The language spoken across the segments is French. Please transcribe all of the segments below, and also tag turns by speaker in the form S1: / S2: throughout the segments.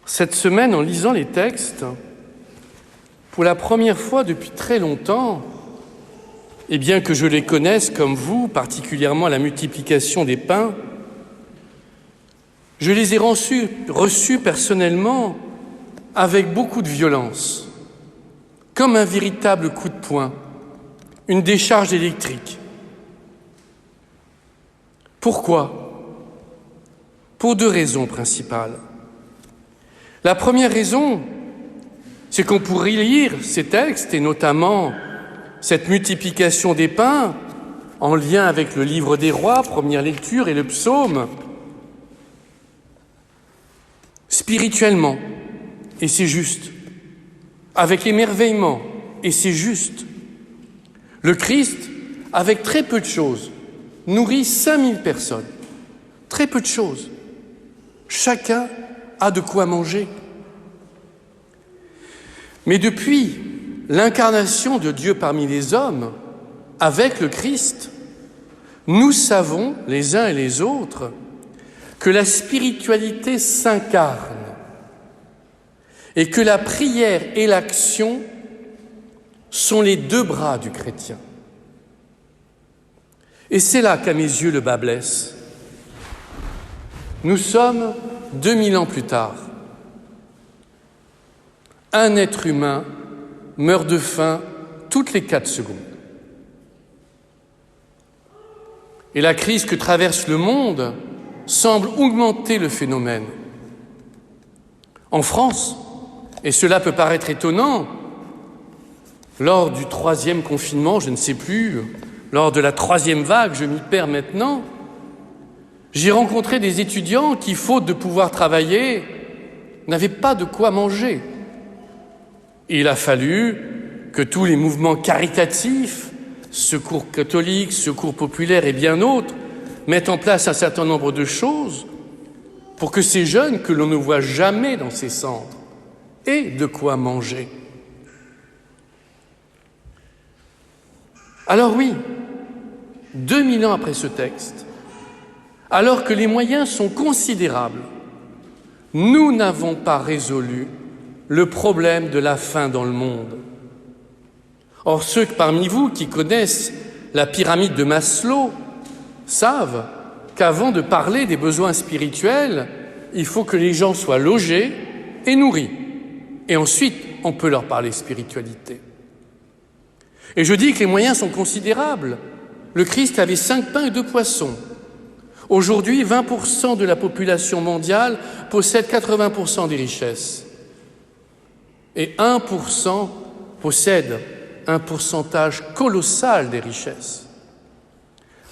S1: Cette semaine, en lisant les textes, pour la première fois depuis très longtemps, et bien que je les connaisse comme vous, particulièrement la multiplication des pains, je les ai reçus personnellement avec beaucoup de violence, comme un véritable coup de poing, une décharge électrique. Pourquoi ? Pour deux raisons principales. La première raison, c'est qu'on pourrait lire ces textes, et notamment cette multiplication des pains, en lien avec le livre des rois, première lecture, et le psaume, spirituellement, et c'est juste, avec émerveillement, et c'est juste. Le Christ, avec très peu de choses, nourrit 5000 personnes. Très peu de choses. Chacun a de quoi manger. Mais depuis l'incarnation de Dieu parmi les hommes, avec le Christ, nous savons, les uns et les autres, que la spiritualité s'incarne et que la prière et l'action sont les deux bras du chrétien. Et c'est là qu'à mes yeux le bât blesse. Nous sommes 2000 ans plus tard. Un être humain meurt de faim toutes les 4 secondes. Et la crise que traverse le monde semble augmenter le phénomène. En France, et cela peut paraître étonnant, lors du 3e confinement, je ne sais plus, lors de la 3e vague, je m'y perds maintenant, j'ai rencontré des étudiants qui, faute de pouvoir travailler, n'avaient pas de quoi manger. Et il a fallu que tous les mouvements caritatifs, Secours catholique, Secours populaire et bien d'autres, mettent en place un certain nombre de choses pour que ces jeunes, que l'on ne voit jamais dans ces centres, aient de quoi manger. Alors oui, 2000 ans après ce texte, alors que les moyens sont considérables, nous n'avons pas résolu le problème de la faim dans le monde. Or, ceux parmi vous qui connaissent la pyramide de Maslow savent qu'avant de parler des besoins spirituels, il faut que les gens soient logés et nourris. Et ensuite, on peut leur parler spiritualité. Et je dis que les moyens sont considérables. Le Christ avait 5 pains et 2 poissons. Aujourd'hui, 20% de la population mondiale possède 80% des richesses. Et 1% possède un pourcentage colossal des richesses.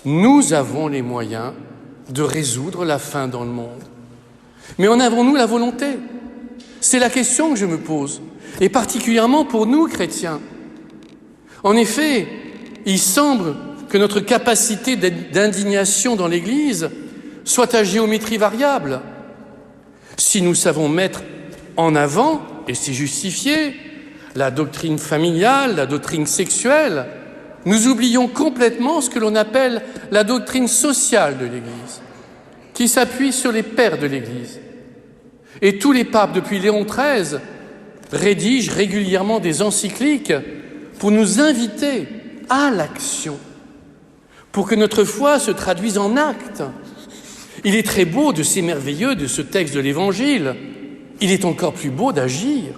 S1: Nous avons les moyens de résoudre la faim dans le monde. Mais en avons-nous la volonté ? C'est la question que je me pose, et particulièrement pour nous, chrétiens. En effet, il semble que notre capacité d'indignation dans l'Église soit à géométrie variable. Si nous savons mettre en avant, et c'est justifié, la doctrine familiale, la doctrine sexuelle, nous oublions complètement ce que l'on appelle la doctrine sociale de l'Église, qui s'appuie sur les pères de l'Église. Et tous les papes, depuis Léon XIII, rédigent régulièrement des encycliques pour nous inviter à l'action, pour que notre foi se traduise en actes. Il est très beau de s'émerveiller de ce texte de l'Évangile. Il est encore plus beau d'agir.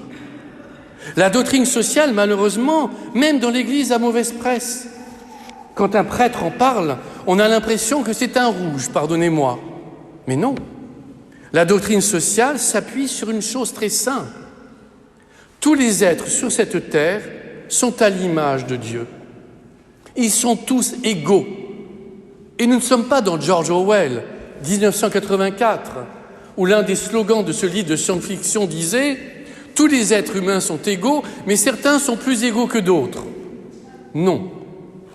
S1: La doctrine sociale, malheureusement, même dans l'Église, a mauvaise presse. Quand un prêtre en parle, on a l'impression que c'est un rouge, pardonnez-moi. Mais non. La doctrine sociale s'appuie sur une chose très simple. Tous les êtres sur cette terre sont à l'image de Dieu. Ils sont tous égaux. Et nous ne sommes pas dans George Orwell, 1984, où l'un des slogans de ce livre de science-fiction disait « Tous les êtres humains sont égaux, mais certains sont plus égaux que d'autres. » Non.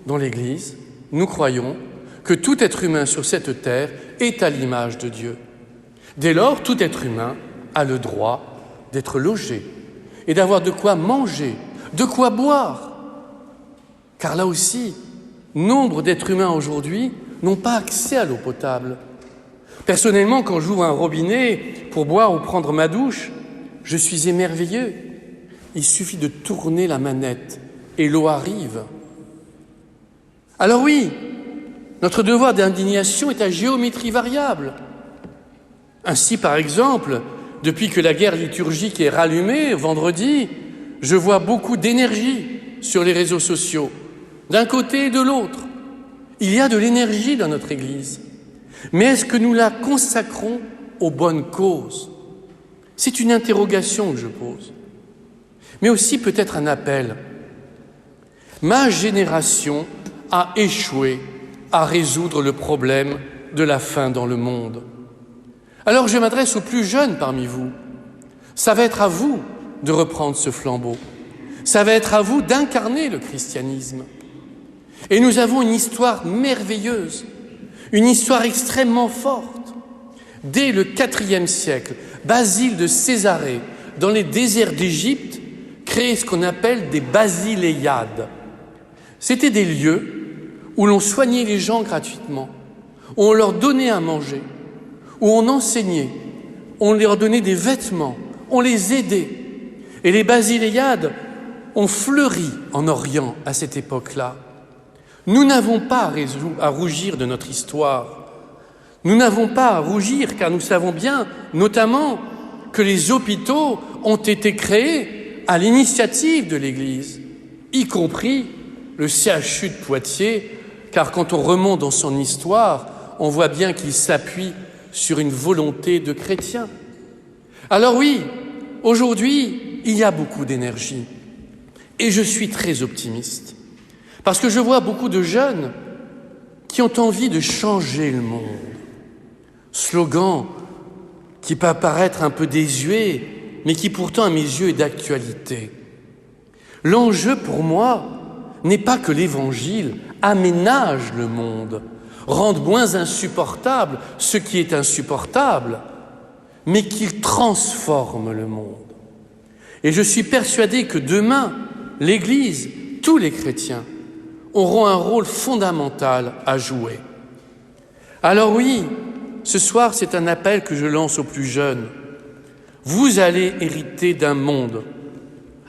S1: Dans l'Église, nous croyons que tout être humain sur cette terre est à l'image de Dieu. Dès lors, tout être humain a le droit d'être logé et d'avoir de quoi manger, de quoi boire. Car là aussi, nombre d'êtres humains aujourd'hui n'ont pas accès à l'eau potable. Personnellement, quand j'ouvre un robinet pour boire ou prendre ma douche, je suis émerveillé. Il suffit de tourner la manette et l'eau arrive. Alors oui, notre devoir d'indignation est à géométrie variable. Ainsi, par exemple, depuis que la guerre liturgique est rallumée vendredi, je vois beaucoup d'énergie sur les réseaux sociaux, d'un côté et de l'autre. Il y a de l'énergie dans notre Église. Mais est-ce que nous la consacrons aux bonnes causes? C'est une interrogation que je pose. Mais aussi peut-être un appel. Ma génération a échoué à résoudre le problème de la faim dans le monde. Alors je m'adresse aux plus jeunes parmi vous. Ça va être à vous de reprendre ce flambeau. Ça va être à vous d'incarner le christianisme. Et nous avons une histoire merveilleuse, une histoire extrêmement forte. Dès le IVe siècle, Basile de Césarée, dans les déserts d'Égypte, crée ce qu'on appelle des basiléiades. C'était des lieux où l'on soignait les gens gratuitement, où on leur donnait à manger, où on enseignait, on leur donnait des vêtements, on les aidait. Et les basiléiades ont fleuri en Orient à cette époque-là. Nous n'avons pas à rougir de notre histoire. Nous n'avons pas à rougir car nous savons bien, notamment, que les hôpitaux ont été créés à l'initiative de l'Église, y compris le CHU de Poitiers, car quand on remonte dans son histoire, on voit bien qu'il s'appuie sur une volonté de chrétiens. Alors oui, aujourd'hui, il y a beaucoup d'énergie. Et je suis très optimiste. Parce que je vois beaucoup de jeunes qui ont envie de changer le monde. Slogan qui peut paraître un peu désuet, mais qui pourtant, à mes yeux, est d'actualité. L'enjeu pour moi n'est pas que l'Évangile aménage le monde, rende moins insupportable ce qui est insupportable, mais qu'il transforme le monde. Et je suis persuadé que demain, l'Église, tous les chrétiens, auront un rôle fondamental à jouer. Alors oui, ce soir, c'est un appel que je lance aux plus jeunes. Vous allez hériter d'un monde.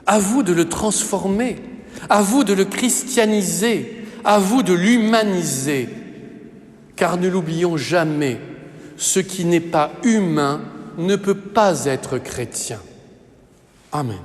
S1: À vous de le transformer, à vous de le christianiser, à vous de l'humaniser. Car ne l'oublions jamais, ce qui n'est pas humain ne peut pas être chrétien. Amen.